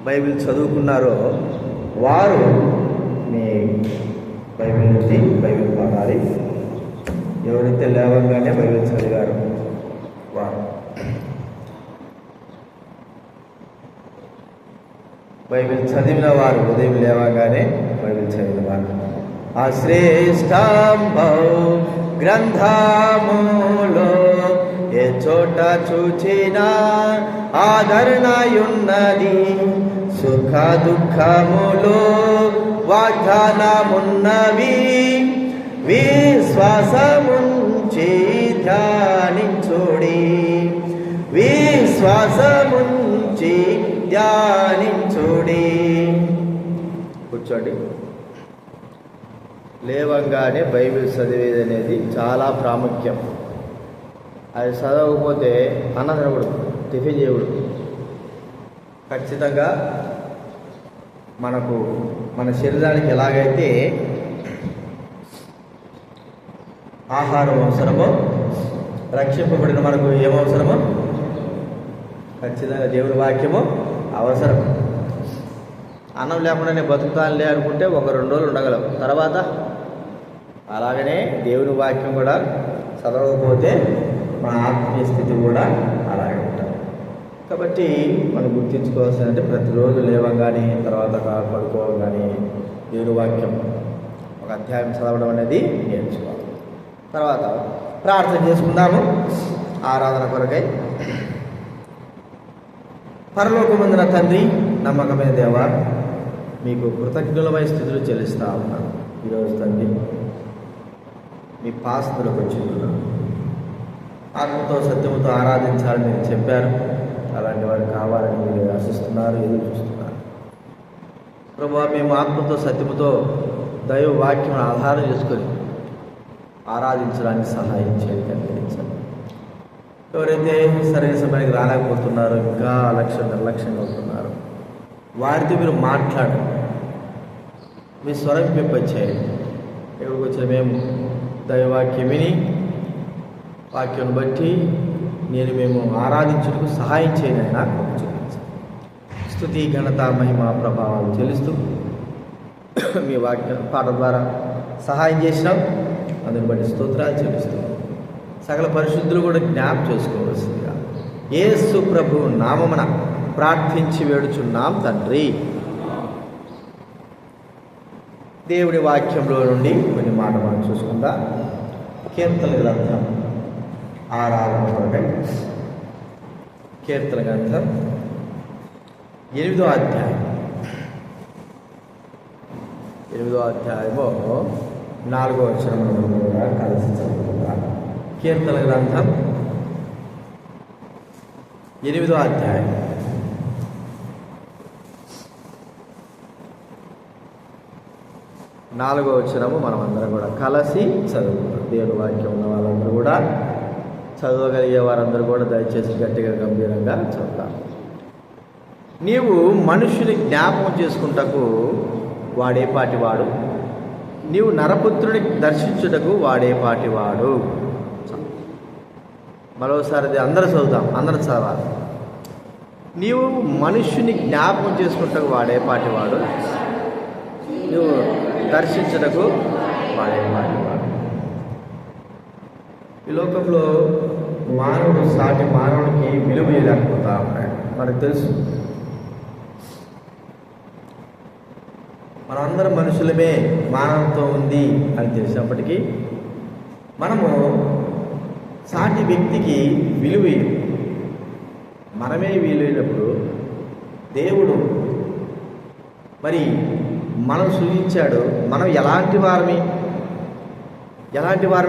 Bible చదువుకున్నారో వారు మీ Bible నుంచి Bible పాడాలి. ఎవరైతే లేవగానే బైబిల్ చదివారు వారు బైబిల్ చదివిన వారు ఉదయం లేవగానే బైబిల్ చదివిన వారు ఆ శ్రేష్టంబౌ గ్రంథములో ఏ చోట చూచినా ఆదరణయున్నది. సుఖ దుఃఖములో వాగ్దానమున్నవి. విశ్వాసముంచి ధ్యానించుడి, విశ్వాసముంచి ధ్యానించుడి. కూర్చోండి. లేవంగానే బైబిల్ చదివేది అనేది చాలా ప్రాముఖ్యం. అది చదవకపోతే అన్నం తినకూడదు, టిఫిన్ చేయకూడదు. ఖచ్చితంగా మన శరీరానికి ఎలాగైతే ఆహారం అవసరమో, రక్షింపబడిన మనకు ఏమవసరమో ఖచ్చితంగా దేవుని వాక్యము అవసరం. అన్నం లేకుండా నేను బతుకుతానులే అనుకుంటే 1-2 రోజులు ఉండగలం. తర్వాత అలాగనే దేవుని వాక్యం కూడా చదవకపోతే మన ఆత్మీయ స్థితి కూడా అలాగే ఉంటుంది. కాబట్టి మనం గుర్తించుకోవాల్సిందంటే ప్రతిరోజు లేవగానే, తర్వాత పడుకోగానే దేవుని వాక్యం ఒక అధ్యాయం చదవడం అనేది నేర్చుకోవాలి. తర్వాత ప్రార్థన చేసుకుందాము ఆరాధన కొరకై. పరలోకమందున తండ్రి, నమ్మకమైన దేవా, మీకు కృతజ్ఞులమైన స్థితులు చెల్లిస్తా ఉన్నాను. ఈరోజు తండ్రి మీ పాస్తులకు వచ్చి ఉన్నాను. ఆత్మతో సత్యముతో ఆరాధించాలని మీరు చెప్పారు. అలాంటి వారు కావాలని మీరు ఆశిస్తున్నారు, ఎదురు చూస్తున్నారు. ప్రభువా, మేము ఆత్మతో సత్యముతో దైవ వాక్యం ఆధారం చేసుకొని ఆరాధించడానికి సహాయం చేయండి, కనిపించండి. ఎవరైతే సరైన సమయానికి రాలేకపోతున్నారో, ఇంకా నిర్లక్ష్యంగా ఉంటున్నారు, వారితో మీరు మాట్లాడండి. మీ స్వరం పెంపొచ్చేయండి. ఎక్కడికి వచ్చిన మేము దైవవాక్యం విని వాక్యం బట్టి మేము ఆరాధించుటకు సహాయం చేయని నాకు చూపించండి. స్తుతి, ఘనత, మహిమ, ప్రభావాలు చెల్లిస్తూ మీ వాక్యం పాట ద్వారా సహాయం చేసినాం. అందుని బట్టి స్తోత్రాలు చెల్లిస్తూ సకల పరిశుద్ధులు కూడా జ్ఞాపకం చేసుకోవాల్సిందిగా యేసు ప్రభు నామమున ప్రార్థించి వేడుచున్నాం తండ్రి. దేవుడి వాక్యంలో నుండి కొన్ని మాట మనం చూసుకుందాం. కీర్తన గ్రంథం ఆరాధన కొరకై కీర్తన గ్రంథం 8వ అధ్యాయం 8వ అధ్యాయము 4వ వచనమును కూడా కలిసి చదువుకుందాం. కీర్తన గ్రంథం 8వ అధ్యాయం 4వ వచనము మనం అందరం కూడా కలిసి చదువుకుందాం. దేవుని వాక్యం ఉన్న వాళ్ళందరూ కూడా, చదవగలిగే వారందరూ కూడా దయచేసి గట్టిగా గంభీరంగా చదువుతాం. నీవు మనుషుని జ్ఞాపకం చేసుకుంటకు వాడేపాటివాడు, నీవు నరపుత్రుని దర్శించుటకు వాడేపాటివాడు. మరోసారి అందరూ చదువుతాం, అందరూ చదవాలి. నీవు మనుష్యుని జ్ఞాపకం చేసుకుంటకు వాడేపాటివాడు, నువ్వు దర్శించుటకు వాడేపాటివాడు. ఈ లోకంలో మానవుడు సాటి మానవుడికి విలువ లేకపోతా ఉన్నాడు. మనకు తెలుసు, మనందరం మనుషులమే, మానవత్వం ఉంది అని తెలిసినప్పటికీ మనము సాటి వ్యక్తికి విలువ, మనమే విలువైనప్పుడు దేవుడు మరి మనం సూచించాడు. మనం ఎలాంటి వారమి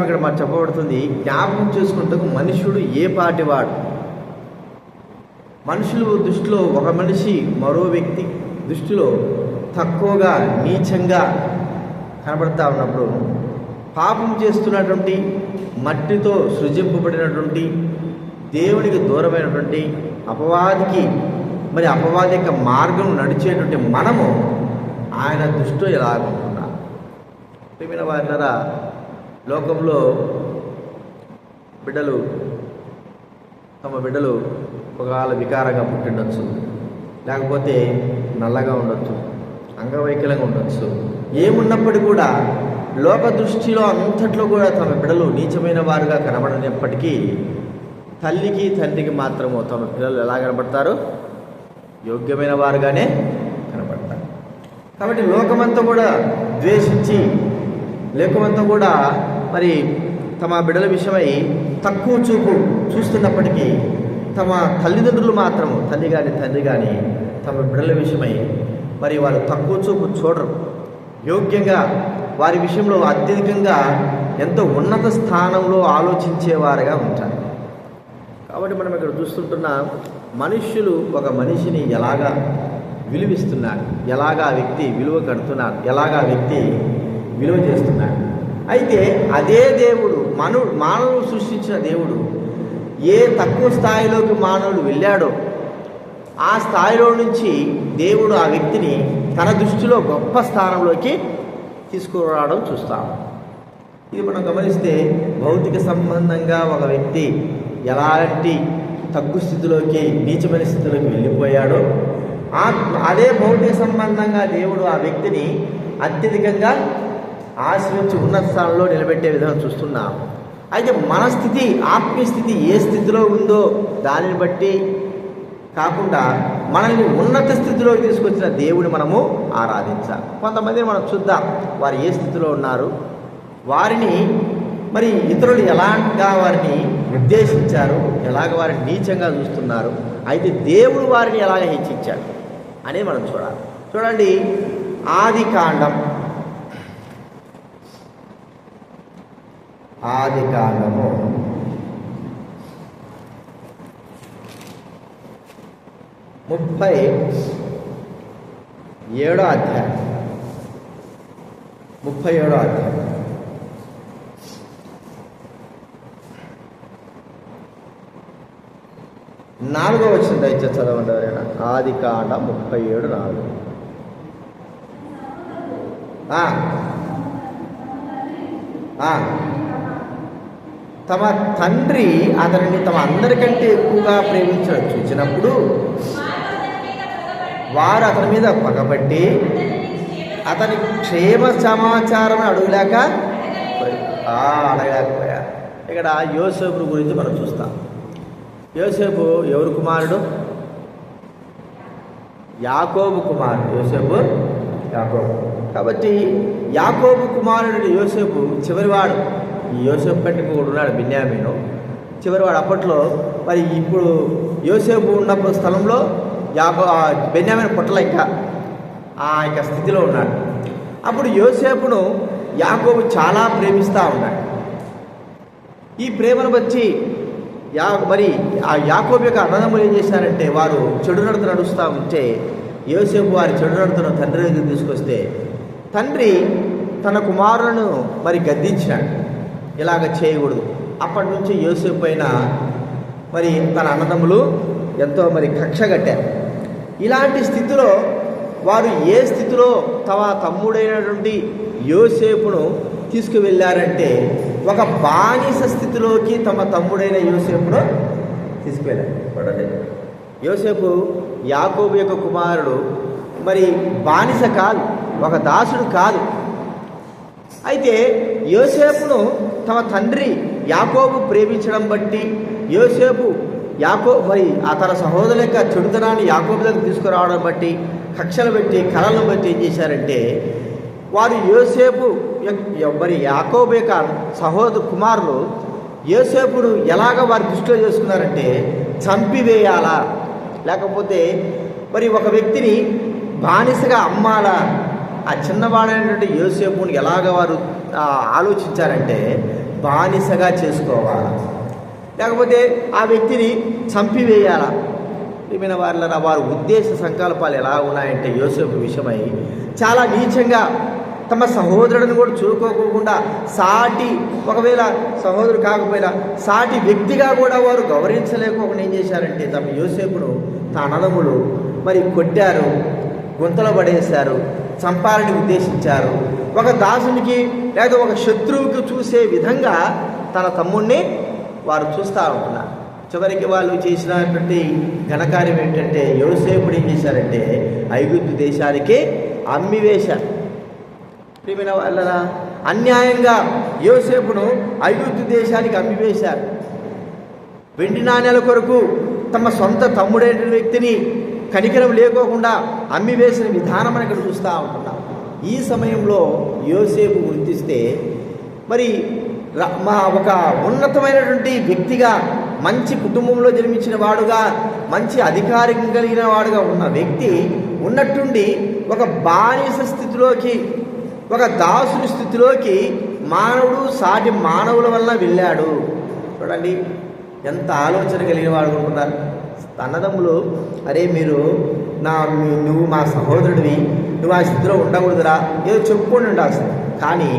ఇక్కడ మనకు చెప్పబడుతుంది. జ్ఞాపకం చేసుకుంటూ మనుషుడు ఏ పాటివాడు. మనుషులు దృష్టిలో ఒక మనిషి మరో వ్యక్తి దృష్టిలో తక్కువగా, నీచంగా కనబడతా ఉన్నప్పుడు, పాపం చేస్తున్నటువంటి, మట్టితో సృజింపబడినటువంటి, దేవునికి దూరమైనటువంటి అపవాదికి అపవాది యొక్క మార్గం నడిచేటువంటి మనము ఆయన దృష్టిలో ఎలాగుంటున్నాం. ప్రియమైన వారినరా, లోకంలో తమ బిడ్డలు ఒకవేళ వికారంగా పుట్టిండొచ్చు, లేకపోతే నల్లగా ఉండొచ్చు, అంగవైకల్యంగా ఉండొచ్చు, ఏమున్నప్పటికీ కూడా లోక దృష్టిలో అంతట్లో కూడా తమ బిడ్డలు నీచమైన వారుగా కనబడినప్పటికీ తల్లికి తండ్రికి మాత్రము తమ పిల్లలు ఎలా కనబడతారు? యోగ్యమైన వారుగానే కనబడతారు. కాబట్టి లోకమంతా కూడా ద్వేషించి, లోకమంతా కూడా మరి తమ బిడ్డల విషయమై తక్కువ చూపు చూస్తున్నప్పటికీ తమ తల్లిదండ్రులు మాత్రము, తల్లి కానీ తండ్రి కానీ తమ బిడ్డల విషయమై మరి వారు తక్కువ చూపు చూడరు. యోగ్యంగా వారి విషయంలో అత్యధికంగా ఎంతో ఉన్నత స్థానంలో ఆలోచించేవారుగా ఉంటారు. కాబట్టి మనం ఇక్కడ చూస్తుంటున్న మనుష్యులు ఒక మనిషిని ఎలాగా విలువిస్తున్నారు, ఎలాగా ఆ వ్యక్తి విలువ కడుతున్నారు, ఎలాగా ఆ వ్యక్తి విలువ చేస్తున్నాడు. అయితే అదే దేవుడు మానవుడు సృష్టించిన దేవుడు ఏ తక్కువ స్థాయిలోకి మానవుడు వెళ్ళాడో ఆ స్థాయిలో నుంచి దేవుడు ఆ వ్యక్తిని తన దృష్టిలో గొప్ప స్థానంలోకి తీసుకురావడం చూస్తాం. ఇది మనం గమనిస్తే భౌతిక సంబంధంగా ఒక వ్యక్తి ఎలాంటి తగ్గు స్థితిలోకి, నీచమైన స్థితిలోకి వెళ్ళిపోయాడో అదే భౌతిక సంబంధంగా దేవుడు ఆ వ్యక్తిని అత్యధికంగా ఆశ్రయించి ఉన్నత స్థానంలో నిలబెట్టే విధంగా చూస్తున్నాం. అయితే మన స్థితి, ఆత్మీయ స్థితి ఏ స్థితిలో ఉందో దానిని బట్టి కాకుండా మనల్ని ఉన్నత స్థితిలోకి తీసుకొచ్చిన దేవుని మనము ఆరాధించాలి. కొంతమందిని మనం చూద్దాం, వారు ఏ స్థితిలో ఉన్నారు, వారిని మరి ఇతరులు ఎలాగా వారిని నిర్దేశించారు, ఎలాగ వారిని నీచంగా చూస్తున్నారు, అయితే దేవుడు వారిని ఎలాగ హెచ్చించాడు అనేది మనం చూడాలి. చూడండి, ఆదికాండము 37వ అధ్యాయం 4వ వచనం దయచేసి చదవండి ఎవరైనా. ఆదికాండం 37:4. తమ తండ్రి అతనిని తమ అందరికంటే ఎక్కువగా ప్రేమించడం చూసినప్పుడు వారు అతని మీద పగబట్టి అతని క్షేమ సమాచారం అడగలేకపోయారు. ఇక్కడ యోసేపు గురించి మనం చూస్తాం. యోసేపు ఎవరు కుమారుడు? యాకోబు కుమారుడు. యోసేపు యాకోబు. కాబట్టి యాకోబు కుమారుడు యోసేపు చివరివాడు. ఈ యోసేపు కంటే కూడా ఉన్నాడు బిన్యామీను, చివరివాడు. అప్పట్లో మరి ఇప్పుడు యోసేపు ఉన్నప్పుడు స్థలంలో బెన్యామీను పుట్టల ఆ యొక్క స్థితిలో ఉన్నాడు. అప్పుడు యోసేపును యాకోబు చాలా ప్రేమిస్తూ ఉన్నాడు. ఈ ప్రేమను బట్టి మరి ఆ యాకోబు యొక్క అన్నదమ్ములు ఏం చేశారంటే, వారు చెడు నడత నడుస్తూ ఉంటే యోసేపు వారి చెడు నడతను తండ్రి దగ్గర తీసుకొస్తే తండ్రి తన కుమారులను మరి గద్దించాడు, ఇలాగ చేయకూడదు. అప్పటి నుంచి యోసేపు పైన మరి తన అన్నదమ్ములు ఎంతో మరి కక్ష కట్టారు. ఇలాంటి స్థితిలో వారు ఏ స్థితిలో తమ తమ్ముడైనటువంటి యోసేపును తీసుకువెళ్ళారంటే, ఒక బానిస స్థితిలోకి తమ తమ్ముడైన యోసేపును తీసుకువెళ్ళారు. యోసేపు యాకోబు యొక్క కుమారుడు, మరి బానిస కాదు, ఒక దాసుడు కాదు. అయితే యోసేపును తమ తండ్రి యాకోబు ప్రేమించడం బట్టి యోసేపు మరి తన సహోదరుల యొక్క చెడుతనాన్ని యాకోబు దగ్గర తీసుకురావడం బట్టి, కక్షలు పెట్టి కళలను బట్టి ఏం చేశారంటే, వారు యోసేపు మరి యాకోబు యొక్క కుమారులు యోసేపును ఎలాగ వారి దృష్టిలో చేసుకున్నారంటే, చంపివేయాలా, లేకపోతే మరి ఒక వ్యక్తిని బానిసగా అమ్మాలా. ఆ చిన్నవాడైనటువంటి యోసేపును ఎలాగ వారు ఆలోచించారంటే, బానిసగా చేసుకోవాలా, లేకపోతే ఆ వ్యక్తిని చంపివేయాలా. ఏమైనా వారి ఉద్దేశ సంకల్పాలు ఎలా ఉన్నాయంటే, యోసేపు విషయమై చాలా నీచంగా తమ సహోదరుడిని కూడా చూడుకోకుండా, సాటి ఒకవేళ సహోదరుడు కాకపోయినా సాటి వ్యక్తిగా కూడా వారు గౌరవించలేకపోకుండా ఏం చేశారంటే, తమ యోసేపును తన అన్నదమ్ములు మరి కొట్టారు, గుంతలో పడేశారు, చంపాలని ఉద్దేశించారు. ఒక దాసునికి లేదా ఒక శత్రువుకి చూసే విధంగా తన తమ్ముడిని వారు చూస్తూ ఉంటున్నారు. చివరికి వాళ్ళు చేసినటువంటి ఘనకార్యం ఏంటంటే యోసేపుడు ఏం చేశారంటే ఐగుప్తు దేశానికి అమ్మివేశారు. ప్రియమైన వాళ్ళరా, అన్యాయంగా యోసేపును ఐగుప్తు దేశానికి అమ్మివేశారు. వెండి నాణ్యాల కొరకు తమ సొంత తమ్ముడైన వ్యక్తిని కనికరం లేకోకుండా అమ్మివేసిన విధానం అని ఇక్కడ చూస్తూ ఉంటున్నాం. ఈ సమయంలో యోసేపు గుర్తిస్తే మరి ఒక ఉన్నతమైనటువంటి వ్యక్తిగా, మంచి కుటుంబంలో జన్మించిన వాడుగా, మంచి అధికారం కలిగిన వాడుగా ఉన్న వ్యక్తి ఉన్నట్టుండి ఒక బానిస స్థితిలోకి, ఒక దాసుని స్థితిలోకి మానవుడు సాటి మానవుల వల్ల వెళ్ళాడు. చూడండి ఎంత ఆలోచన కలిగిన వాడు అనుకున్నారు. అన్నదమ్ములు, అరే నువ్వు మా సహోదరుడివి, నువ్వు ఆ స్థితిలో ఉండకూడదురా, ఏదో చెప్పుకొని ఉండాల్సింది. కానీ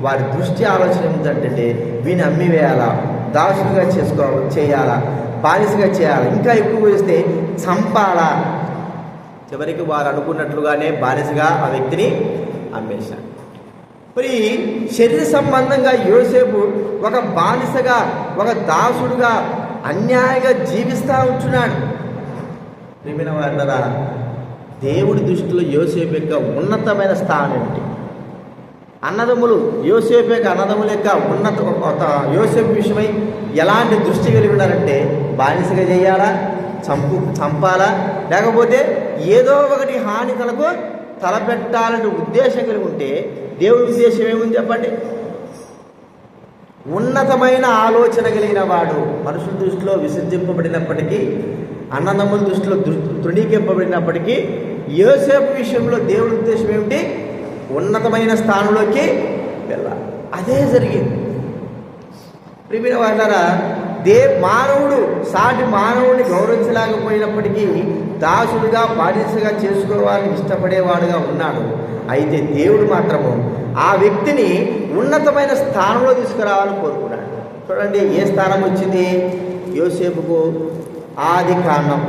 వారి దృష్టి ఆలోచన ఏమిటంటే వీని అమ్మివేయాలా, దాసులుగా చేయాలా, బానిసగా చేయాలా, ఇంకా ఎక్కువ వేస్తే చంపాలా. చివరికి వారు అనుకున్నట్లుగానే బానిసగా ఆ వ్యక్తిని అమ్మేశారు. మరి శరీర సంబంధంగా యోసేపు ఒక బానిసగా, ఒక దాసుడుగా అన్యాయంగా జీవిస్తూ ఉంటున్నాడు. ప్రియమైన వారలారా, దేవుడి దృష్టిలో యోసేపు యొక్క ఉన్నతమైన స్థానం ఏమిటి? అన్నదమ్ములు, యోసేపు యొక్క అన్నదమ్ముల యొక్క యోసేపు విషయమై ఎలాంటి దృష్టి కలిగి ఉన్నారంటే బానిసగా చేయాలా, చంపాలా, లేకపోతే ఏదో ఒకటి హాని తలపెట్టాలనే ఉద్దేశం కలిగి ఉంటే దేవుడి ఉద్దేశం ఏముంది చెప్పండి? ఉన్నతమైన ఆలోచన కలిగిన వాడు. మనుషుల దృష్టిలో విసర్జింపబడినప్పటికీ, అన్నదమ్ముల దృష్టిలో తృణీకింపబడినప్పటికీ, యోసేపు విషయంలో దేవుడి ఉద్దేశం ఏమిటి? ఉన్నతమైన స్థానంలోకి వెళ్ళాలి. అదే జరిగింది. ప్రియమైన వాళ్ళారా, మానవుడు సాటి మానవుడిని గౌరవించలేకపోయినప్పటికీ దాసుడుగా, బానిసగా చేసుకోవాలని ఇష్టపడేవాడుగా ఉన్నాడు. అయితే దేవుడు మాత్రము ఆ వ్యక్తిని ఉన్నతమైన స్థానంలో తీసుకురావాలని కోరుకున్నాడు. చూడండి ఏ స్థానం వచ్చింది యోసేపుకు? ఆదికాండం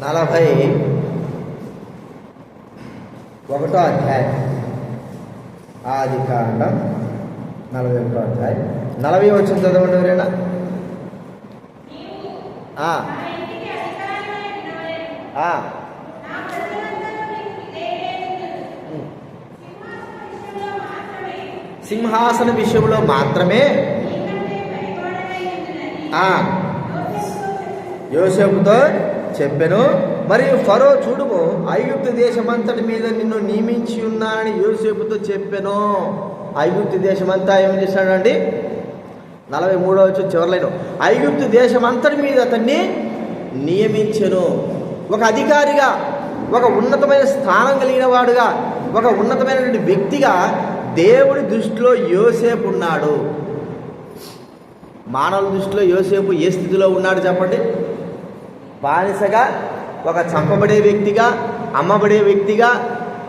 41వ అధ్యాయం. ఆదికాండం 41వ అధ్యాయం 40 వచ్చిన చదవండి ఎవరైనా. సింహాసన విషయంలో మాత్రమే యోసేపుతో చెప్పెను. మరియు ఫరో చూడుము, ఐగుప్తు దేశమంతటి మీద నిన్ను నియమించి ఉన్నానని యోసేపుతో చెప్పెను. ఐగుప్తు దేశమంతా ఏం చేశాడండి? 43వ చివరిలో ఐగుప్తు దేశమంతటి మీద అతన్ని నియమించెను. ఒక అధికారిగా, ఒక ఉన్నతమైన స్థానం కలిగిన వాడుగా, ఒక ఉన్నతమైనటువంటి వ్యక్తిగా దేవుడి దృష్టిలో యోసేపు ఉన్నాడు. మానవుల దృష్టిలో యోసేపు ఏ స్థితిలో ఉన్నాడు చెప్పండి? బానిసగా, ఒక చంపబడే వ్యక్తిగా, అమ్మబడే వ్యక్తిగా,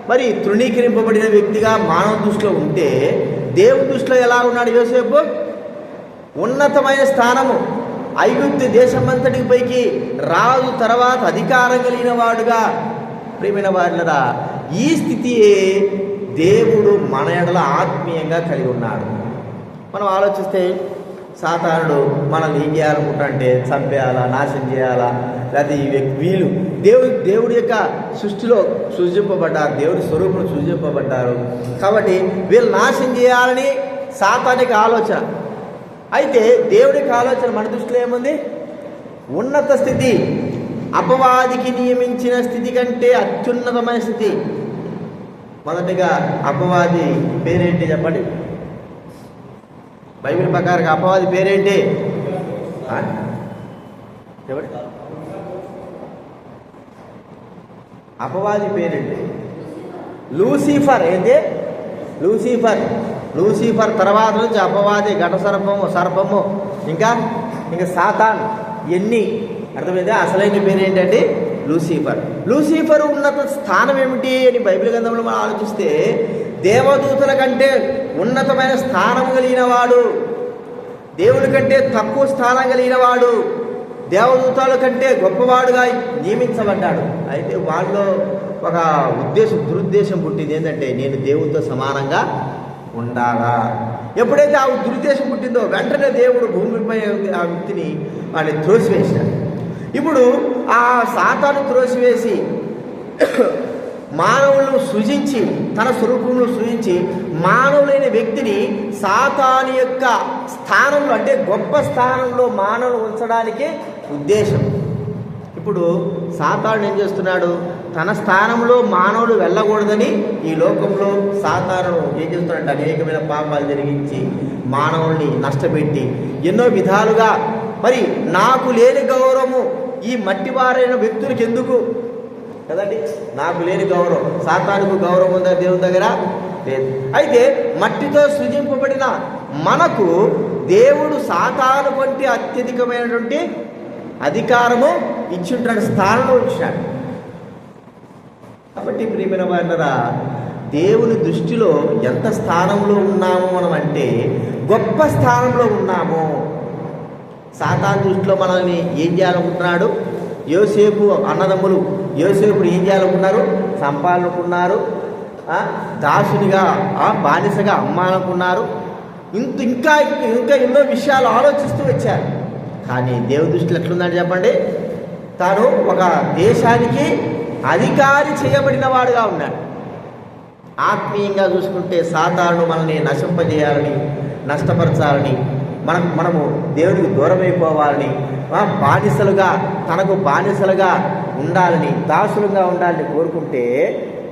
మరి తృణీకరింపబడిన వ్యక్తిగా మానవ దృష్టిలో ఉంటే, దేవుడి దృష్టిలో ఎలా ఉన్నాడు యోసేపు? ఉన్నతమైన స్థానము, ఐగుప్తు దేశమంతటికి పైకి రాజు తర్వాత అధికారం కలిగిన వాడుగా. ప్రియమైన వారులరా, ఈ స్థితియే దేవుడు మన ఎడల ఆత్మీయంగా కలిగి ఉన్నాడు. మనం ఆలోచిస్తే సాతానుడు మనల్ని ఏం చేయాలనుకుంటాడంటే చంపేయాలా, నాశనం చేయాలా, లేకపోతే వీళ్ళు దేవుడి యొక్క సృష్టిలో సృజింపబడ్డారు, దేవుడి స్వరూపం సృజింపబడ్డారు కాబట్టి వీళ్ళు నాశనం చేయాలని సాతానికి ఆలోచన. అయితే దేవుడికి ఆలోచన మన దృష్టిలో ఏముంది? ఉన్నత స్థితి, అపవాదికి నియమించిన స్థితి కంటే అత్యున్నతమైన స్థితి. మొదటిగా అపవాది పేరేంటి చెప్పండి? బైబిల్ ప్రకారం అపవాది పేరేంటి చెప్పండి? అపవాది పేరేంటి? లూసిఫర్. ఏంటి? లూసిఫర్ తర్వాత నుంచి అపవాది, ఘట సర్పము, ఇంకా సాతాన్, ఎన్ని అర్థమైందా? అసలైన పేరు ఏంటంటే లూసిఫర్ ఉన్నత స్థానం ఏమిటి అని బైబిల్ గ్రంథంలో మనం ఆలోచిస్తే, దేవదూతల కంటే ఉన్నతమైన స్థానం కలిగిన వాడు, దేవుని కంటే తక్కువ స్థానం కలిగిన వాడు, దేవదూతల కంటే గొప్పవాడుగా నియమించబడ్డాడు. అయితే వాళ్ళు ఒక దురుద్దేశం పుట్టింది. ఏంటంటే నేను దేవునితో సమానంగా ఉండాలా. ఎప్పుడైతే ఆ దురుద్దేశం పుట్టిందో వెంటనే దేవుడు భూమిపై ఆ వ్యక్తిని వాడిని త్రోసివేశాడు. ఇప్పుడు ఆ సాతాను త్రోసివేసి మానవులను సృజించి తన స్వరూపంలో సృజించి మానవులైన వ్యక్తిని సాతాను యొక్క స్థానంలో, అంటే గొప్ప స్థానంలో మానవులు ఉంచడానికి ఉద్దేశం. ఇప్పుడు సాతాను ఏం చేస్తున్నాడు? తన స్థానంలో మానవులు వెళ్ళకూడదని ఈ లోకంలో సాతాను ఏం చేస్తున్నాడు? అనేకమైన పాపాలు జరిగించి మానవుల్ని నష్టపెట్టి ఎన్నో విధాలుగా, మరి నాకు లేని గౌరవము ఈ మట్టివారైన వ్యక్తులకి ఎందుకు కదండి? నాకు లేని గౌరవం, సాతానుకు గౌరవం ఉందా దేవుని దగ్గర? లేదు. అయితే మట్టితో సృజింపబడిన మనకు దేవుడు సాతాను వంటి అత్యధికమైనటువంటి అధికారము ఇచ్చింటాడు, స్థానంలో ఇచ్చాడు. కాబట్టి ప్రియమైన వారలారా, దేవుని దృష్టిలో ఎంత స్థానంలో ఉన్నాము మనం అంటే గొప్ప స్థానంలో ఉన్నాము. సాతాను దృష్టిలో మనల్ని ఏం చేయాలనుకుంటున్నాడు? యోసేపు అన్నదమ్ములు యోసేపుడు ఏం చేయాలనుకున్నారు? చంపాలనుకున్నారు, దాసునిగా బానిసగా అమ్మాలనుకున్నారు. ఇంకా ఎన్నో విషయాలు ఆలోచిస్తూ వచ్చారు. కానీ దేవుని దృష్టిలో ఎట్లుందని చెప్పండి? తాను ఒక దేశానికి అధికారి చేయబడిన వాడుగా ఉన్నాడు. ఆత్మీయంగా చూసుకుంటే సాతాను మనల్ని నశింపజేయాలని, నష్టపరచాలని, మనము దేవునికి దూరమైపోవాలని, బానిసలుగా తనకు బానిసలుగా ఉండాలని, దాసులుగా ఉండాలని కోరుకుంటే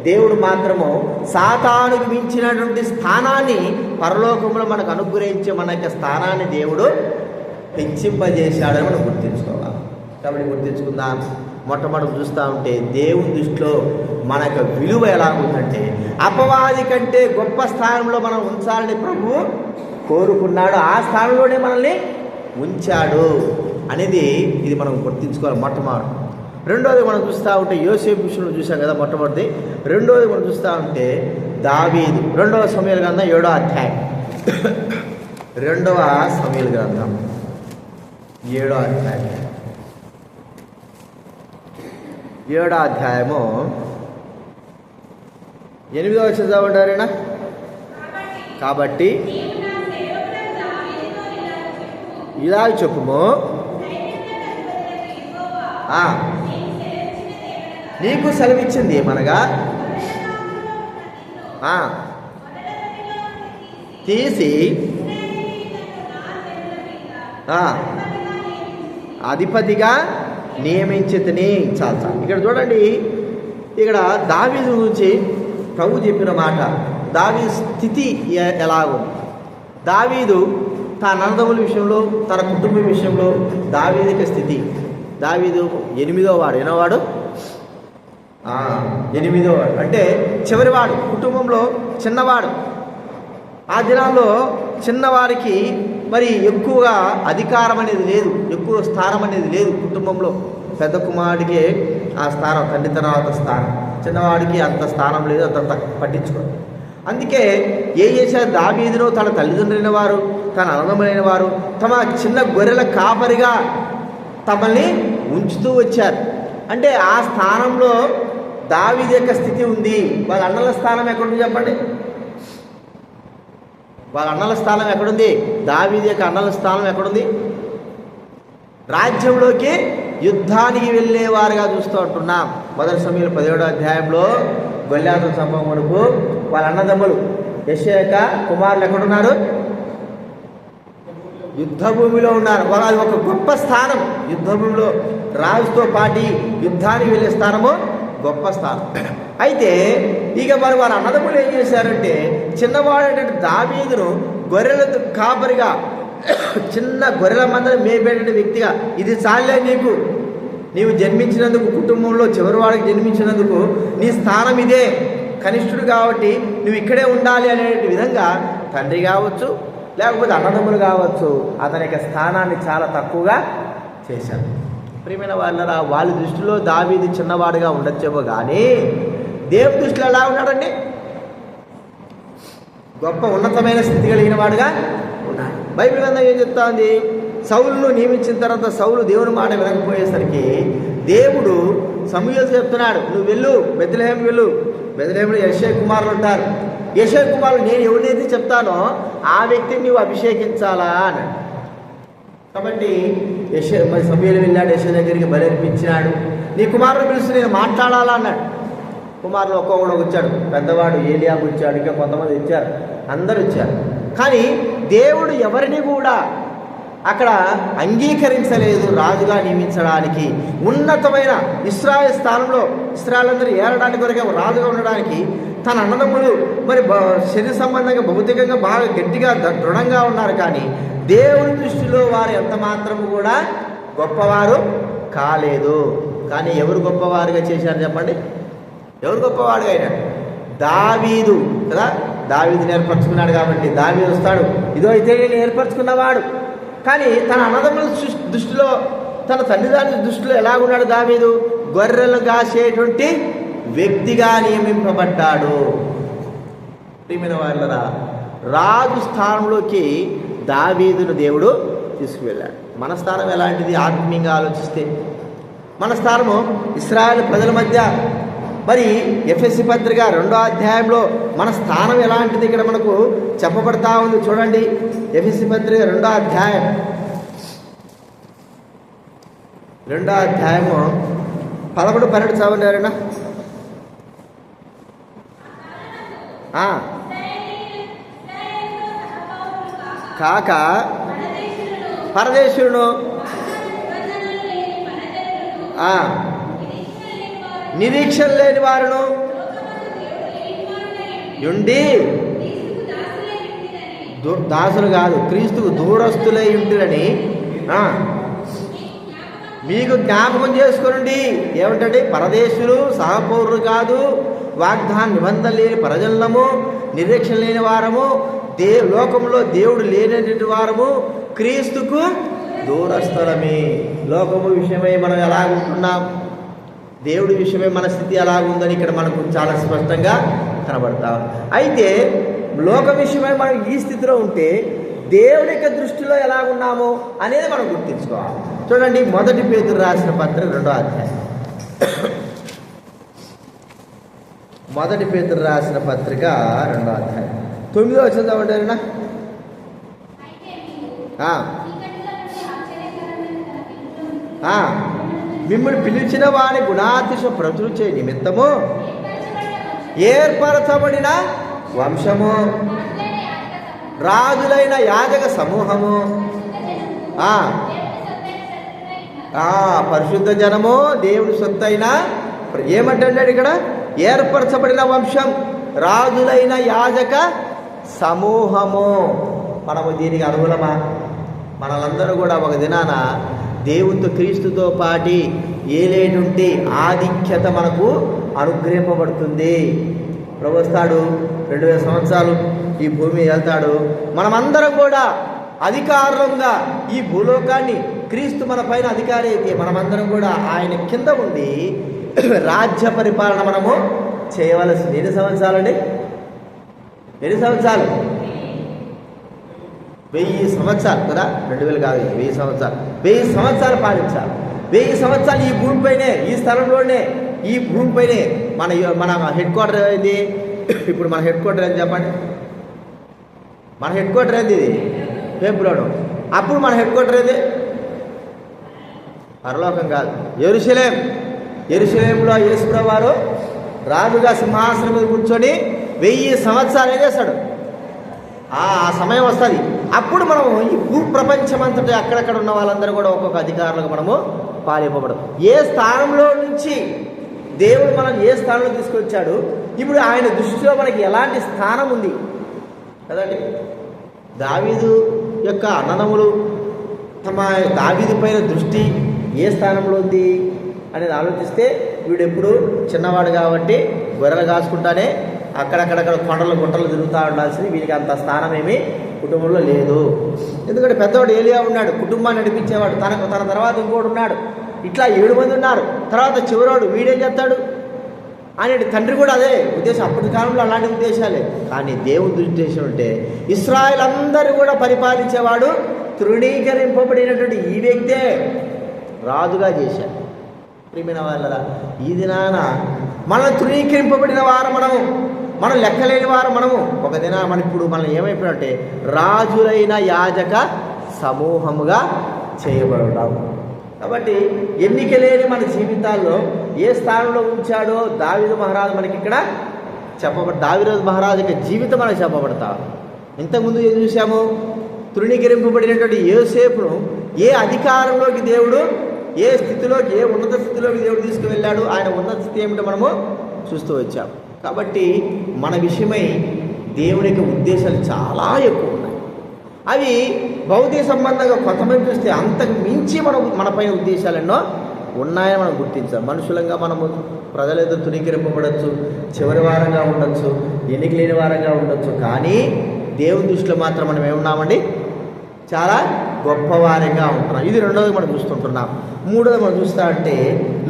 దేవుడు మాత్రము సాతానుకు మించినటువంటి స్థానాన్ని పరలోకంలో మనకు అనుగ్రహించే మన యొక్క స్థానాన్ని దేవుడు హెచ్చింపజేశాడని మనం గుర్తించుకోవాలి. కాబట్టి గుర్తించుకుందాం. మొట్టమొదటి చూస్తూ ఉంటే దేవుని దృష్టిలో మన యొక్క విలువ ఎలా ఉందంటే అపవాది కంటే గొప్ప స్థానంలో మనం ఉంచాలని ప్రభువు కోరుకున్నాడు. ఆ స్థానంలోనే మనల్ని ఉంచాడు అనేది ఇది మనం గుర్తించుకోవాలి మొట్టమొదటి. రెండోది మనం చూస్తూ ఉంటే యోసేపు విషయంలో చూసాం కదా మొట్టమొదటి. రెండోది మనం చూస్తూ ఉంటే దావీదు, 2వ సమూయేలు గ్రంథం 7వ అధ్యాయం. 2వ సమూయేలు గ్రంథం 7వ అధ్యాయం. 7వ అధ్యాయము 8వ వచనం చదవంటారేనా? కాబట్టి ఇలా చెప్పుము, నీకు సెలవిచ్చింది ఏమనగా తీసి అధిపతిగా నియమించితిని. చాలు. ఇక్కడ చూడండి, ఇక్కడ దావీదు గురించి ప్రభు చెప్పిన మాట. దావీదు స్థితి ఎలా ఉంది? దావీదు తన అన్నదమ్ముల విషయంలో, తన కుటుంబం విషయంలో దావీదు స్థితి. దావీదు 8వ వాడు. ఎన్నోవాడు? 8వ వాడు. అంటే చివరివాడు, కుటుంబంలో చిన్నవాడు. ఆ దినాల్లో చిన్నవారికి మరి ఎక్కువగా అధికారం అనేది లేదు, ఎక్కువ స్థానం అనేది లేదు కుటుంబంలో. పెద్ద కుమారుడికే ఆ స్థానం, తండ్రి తర్వాత స్థానం. చిన్నవాడికి అంత స్థానం లేదు, అంత పట్టించుకోరు. అందుకే ఏం చేశారు? దావీదును తన తల్లిదండ్రులైన వారు, తన అన్నదమ్ములైన వారు తమ చిన్న గొర్రెల కాపరిగా తమల్ని ఉంచుతూ వచ్చారు. అంటే ఆ స్థానంలో దావీదు యొక్క స్థితి ఉంది. వాళ్ళ అన్నల స్థానం ఎక్కడుంది చెప్పండి? వాళ్ళ అన్నల స్థానం ఎక్కడుంది? దావీదు యొక్క అన్నల స్థానం ఎక్కడుంది? రాజ్యంలోకి యుద్ధానికి వెళ్ళేవారుగా చూస్తూ ఉంటున్నాం. 1 సమూయేలు 17వ అధ్యాయంలో గొల్యాతు సంభవం వరకు వాళ్ళ అన్నదమ్ములు యెషయా యొక్క కుమారులు ఎక్కడున్నారు? యుద్ధ భూమిలో ఉన్నారు. వాళ్ళు ఒక గొప్ప స్థానం. యుద్ధ భూమిలో రాజుతో పాటి యుద్ధానికి వెళ్ళే స్థానము గొప్ప స్థానం. అయితే ఇక మరి వారి అన్నదమ్ములు ఏం చేశారంటే చిన్నవాడైనటువంటి దావీదును గొర్రెల కాపరిగా, చిన్న గొర్రెల మందని మేపేట వ్యక్తిగా, ఇది చాలే నీవు జన్మించినందుకు, కుటుంబంలో చివరివాడికి జన్మించినందుకు నీ స్థానం ఇదే, కనిష్ఠుడు కాబట్టి నువ్వు ఇక్కడే ఉండాలి అనే విధంగా తండ్రి కావచ్చు, లేకపోతే అన్నదమ్ములు కావచ్చు, అతని యొక్క స్థానాన్ని చాలా తక్కువగా చేశారు. ప్రియమైన వాళ్ళ దృష్టిలో దావీదు చిన్నవాడుగా ఉండొచ్చేమో కానీ దేవుని దృష్టిలో ఎలా ఉన్నాడండి? గొప్ప ఉన్నతమైన స్థితి కలిగిన వాడుగా ఉన్నాడు. బైబిల్ గ్రంథం ఏం చెప్తా ఉంది? సౌలును నియమించిన తర్వాత సౌలు దేవుని మాట వినకపోయేసరికి దేవుడు సమూయేలు చెప్తున్నాడు, నువ్వు వెళ్ళు, బెత్లెహేం వెళ్ళు, బెత్లెహేంలో యెషై కుమారులు ఉంటారు, యెషై కుమారులు నేను ఎవరినైతే చెప్తానో ఆ వ్యక్తిని నువ్వు అభిషేకించాలా అన్నాడు. కాబట్టి మరి సమూయేలు వెళ్ళాడు, యెషై దగ్గరికి బలర్పించినాడు. నీ కుమారుడు పిలిచి నేను మాట్లాడాలా అన్నాడు. కుమారులు ఒక్కొక్కడు వచ్చాడు, పెద్దవాడు ఏలియాబు వచ్చాడు, ఇంకా కొంతమంది వచ్చారు, అందరూ వచ్చారు. కానీ దేవుడు ఎవరిని కూడా అక్కడ అంగీకరించలేదు రాజుగా నియమించడానికి. ఉన్నతమైన ఇశ్రాయేలు స్థానంలో ఇశ్రాయేలందరూ ఏలడానికి కొరకే రాజుగా ఉండడానికి తన అన్నదమ్ములు మరి శరీర సంబంధంగా భౌతికంగా బాగా గట్టిగా దృఢంగా ఉన్నారు. కానీ దేవుని దృష్టిలో వారు ఎంత మాత్రము కూడా గొప్పవారు కాలేదు. కానీ ఎవరు గొప్పవారుగా చేశారు చెప్పండి? ఎవరు గొప్పవాడుగా అయినాడు? దావీదు కదా, దావీదుని ఏర్పరచుకున్నాడు. కాబట్టి దావీదు వస్తాడు, ఇదో అయితే నేను ఏర్పరచుకున్నవాడు. కానీ తన అన్నదమ్ముల దృష్టిలో, తన తల్లిదండ్రుల దృష్టిలో ఎలాగున్నాడు దావీదు? గొర్రెలు కాసేటువంటి వ్యక్తిగా నియమింపబడ్డాడు. ప్రియమైన వాళ్ళరా, రాజు స్థానంలోకి దావీదును దేవుడు తీసుకువెళ్ళాడు. మన స్థానం ఎలాంటిది? ఆత్మీయంగా ఆలోచిస్తే మన స్థానము ఇశ్రాయేలు ప్రజల మధ్య మరి ఎఫెసీ పత్రిక 2వ అధ్యాయంలో మన స్థానం ఎలాంటిది ఇక్కడ మనకు చెప్పబడతా ఉంది. చూడండి, ఎఫెసీ పత్రిక 2వ అధ్యాయం 2వ అధ్యాయము 11-12 చదవండి ఎవరైనా. కాక పరదేశులను నిరీక్షణ లేని వారును ఉండి, దాసులు కాదు క్రీస్తుకు దూరస్తులై ఉంటురని మీకు జ్ఞాపకం చేసుకోండి. ఏమిటంటే పరదేశులు, సహపౌరులు కాదు, వాగ్దాన నిబంధన లేని ప్రజలము, నిరీక్షణ లేని వారము, లోకంలో దేవుడు లేనటువంటి వారము, క్రీస్తుకు దూరస్థలమే. లోకము విషయమై మనం ఎలాగుంటున్నాం, దేవుడి విషయమే మన స్థితి ఎలాగుందని ఇక్కడ మనకు చాలా స్పష్టంగా కనబడతాం. అయితే లోక విషయమై మనం ఈ స్థితిలో ఉంటే దేవుడి యొక్క దృష్టిలో ఎలాగున్నామో అనేది మనం గుర్తించుకోవాలి. చూడండి, 1 పేతురు రాసిన పత్రిక 2వ అధ్యాయం. 1 పేతురు రాసిన పత్రిక 2వ అధ్యాయం 9వ వచనం చదవండి. మిమ్మల్ని పిలిచిన వాని గుణాతిశ ప్రచురించే నిమిత్తము ఏర్పరచబడిన వంశము, రాజులైన యాజక సమూహము, పరిశుద్ధ జనము, దేవుని సొత్తైన ఏమంటాడు ఇక్కడ? ఏర్పరచబడిన వంశం, రాజులైన యాజక సమూహము. మనము దీనికి అనుకూలమా? మనలందరూ కూడా ఒక దినాన దేవునితో క్రీస్తుతో పాటి ఏలేటువంటి ఆధిక్యత మనకు అనుగ్రహింపబడుతుంది. ప్రభు వస్తాడు, 2000 సంవత్సరాలు ఈ భూమి వెళ్తాడు. మనమందరం కూడా అధికారంగా ఈ భూలోకాన్ని, క్రీస్తు మన పైన అధికారి అయితే మనమందరం కూడా ఆయన కింద ఉండి రాజ్య పరిపాలన మనము చేయవలసింది. ఎన్ని సంవత్సరాలండి? ఎన్ని సంవత్సరాలు? 1000 సంవత్సరాలు కదా, 2000 కాదు, 1000 సంవత్సరాలు. 1000 సంవత్సరాలు పాలించాలి. 1000 సంవత్సరాలు ఈ భూమిపైనే, ఈ స్థలంలోనే, ఈ భూమిపైనే మన హెడ్ క్వార్టర్ ఏంది? ఇప్పుడు మన హెడ్ క్వార్టర్ ఏంది చెప్పండి? మన హెడ్ క్వార్టర్ ఏంది? ఇది ఫిబ్రవరి. అప్పుడు మన హెడ్ క్వార్టర్ ఏది? పరలోకం కాదు, యెరూషలేం. యెరూషలేంలో యేసుప్రభువు వారు రాజుగా సింహాసనం మీద కూర్చొని 1000 సంవత్సరాలు ఏం చేస్తాడు? ఆ సమయం వస్తుంది. అప్పుడు మనము ఈ భూ ప్రపంచం అంతటా అక్కడక్కడ ఉన్న వాళ్ళందరూ కూడా ఒక్కొక్క అధికారులకు మనము పాలివ్వబడం. ఏ స్థానంలో నుంచి దేవుడు మనం ఏ స్థానంలో తీసుకొచ్చాడు, ఇప్పుడు ఆయన దృష్టిలో మనకి ఎలాంటి స్థానం ఉంది కదండి. దావీదు యొక్క అన్నదమ్ములు తమ దావీదు పైన దృష్టి ఏ స్థానంలో ఉంది అనేది ఆలోచిస్తే, వీడెప్పుడు చిన్నవాడు కాబట్టి గొర్రెలు కాసుకుంటానే అక్కడక్కడక్కడ కొండలు గుంటలు తిరుగుతూ ఉండాల్సింది. వీరికి అంత స్థానం ఏమీ కుటుంబంలో లేదు. ఎందుకంటే పెద్దవాడు ఏలియా ఉన్నాడు, కుటుంబాన్ని నడిపించేవాడు. తన తర్వాత ఇంకోటి ఉన్నాడు. ఇట్లా 7 మంది ఉన్నారు. తర్వాత చివరోడు వీడేం చేస్తాడు అనే తండ్రి కూడా అదే ఉద్దేశం. అప్పటి కాలంలో అలాంటి ఉద్దేశాలే. కానీ దేవుని ఉద్దేశం అంటే ఇశ్రాయేల్ అందరూ కూడా పరిపాలించేవాడు తృణీకరింపబడినటువంటి ఈ వ్యక్తే రాజుగా చేశాడు. ప్రియమైన వాళ్ళరా, ఈ దినాన మనం తృణీకరింపబడిన వారు మనం లెక్కలేని వారు ఒక దినాన ఇప్పుడు మనం ఏమైపోయినట్టే రాజులైన యాజక సమూహముగా చేయబడతాము. కాబట్టి ఎన్నిక లేని మన జీవితాల్లో ఏ స్థానంలో ఉంచాడో దావీదు మహారాజు మనకి ఇక్కడ దావీదు మహారాజు యొక్క జీవితం మనకు చెప్పబడతా. ఇంతకుముందు ఏం చూసాము? తృణీకరింపబడినటువంటి యోసేపును ఏ అధికారంలోకి దేవుడు, ఏ స్థితిలోకి, ఏ ఉన్నత స్థితిలోకి దేవుడు తీసుకువెళ్ళాడు, ఆయన ఉన్నత స్థితి ఏమిటో మనము చూస్తూ వచ్చాం. కాబట్టి మన విషయమై దేవుని యొక్క ఉద్దేశాలు చాలా ఎక్కువ ఉన్నాయి. అవి భౌతిక సంబంధంగా కొంతమంది చూస్తే అంతకు మించి మన పైన ఉద్దేశాలు ఎన్నో ఉన్నాయని మనం గుర్తించాం. మనుషులంగా మనము ప్రజల ఎదురు తృణీకరింపబడచ్చు, చివరి వారంగా ఉండొచ్చు, ఎన్నిక లేని వారంగా ఉండొచ్చు. కానీ దేవుని దృష్టిలో మాత్రం మనం ఏమున్నామండి? చాలా గొప్పవారంగా ఉంటున్నాం. ఇది రెండోది మనం చూస్తుంటున్నాం. మూడోది మనం చూస్తా అంటే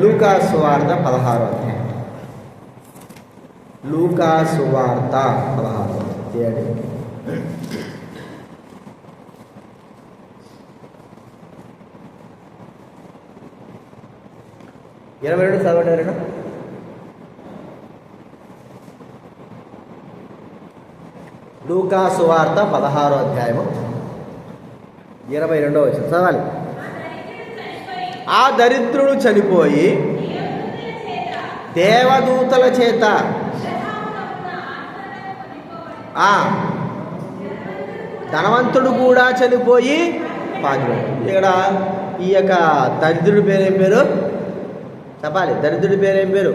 లూకా సువార్త 16వ అధ్యాయం. లూకా సువార్త 16వ అధ్యాయం. 22 చదవండి. లూకా సువార్త 16వ అధ్యాయము 22వ వచనం చదవాలి. ఆ దరిద్రుడు చనిపోయి దేవదూతల చేత ధనవంతుడు కూడా చనిపోయి పాతిపోయాడు. ఇక్కడ ఈ యొక్క దరిద్రుడి పేరేం పేరు చెప్పాలి? దరిద్రుడి పేరేం పేరు?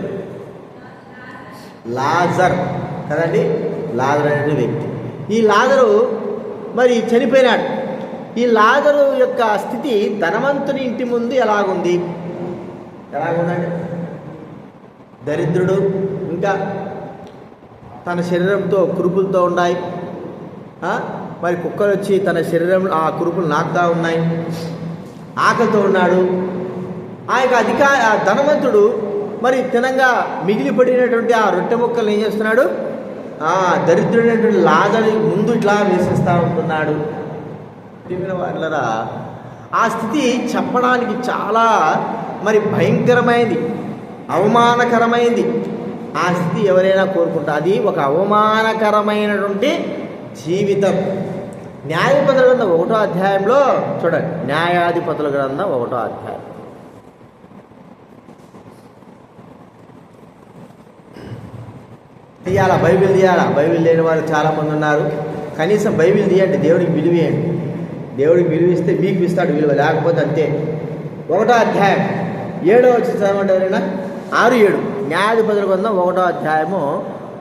లాజర్ కదండి. లాజర్ అనే వ్యక్తి. ఈ లాజరు మరి చనిపోయినాడు. ఈ లాజరు యొక్క స్థితి ధనవంతుని ఇంటి ముందు ఎలాగుందండి? దరిద్రుడు, ఇంకా తన శరీరంతో కురుపులతో ఉన్నాయి. మరి కుక్కలు వచ్చి తన శరీరంలో ఆ కురుపులు నాకుతా ఉన్నాయి. ఆకలితో ఉన్నాడు. ఆ యొక్క ధనవంతుడు మరి తినంగా మిగిలిపడినటువంటి ఆ రొట్టె ముక్కలు ఏం చేస్తున్నాడు? దరిద్రుడైనటువంటి లాజరు ముందు ఇట్లా వేసేస్తూ ఉంటున్నాడు. వాళ్ళరా, ఆ స్థితి చెప్పడానికి చాలా మరి భయంకరమైనది, అవమానకరమైంది. ఆ స్థితి ఎవరైనా కోరుకుంటారు. అది ఒక అవమానకరమైనటువంటి జీవితం. న్యాయాధిపతుల గ్రంథం 1వ అధ్యాయంలో చూడండి. న్యాయాధిపతుల గ్రంథం 1వ అధ్యాయం. తీయాలా, బైబిల్ తీయాలా? బైబిల్ లేని వాళ్ళు చాలామంది ఉన్నారు. కనీసం బైబిల్ తీయండి, దేవుడికి విలువేయండి. దేవుడికి విలువిస్తే మీకు ఇస్తాడు విలువ, లేకపోతే అంతే. 1వ అధ్యాయం 7వ వచనం చదవండి ఎవరైనా. 6-7 న్యాయాధిపతుల గ్రంథం 1వ అధ్యాయము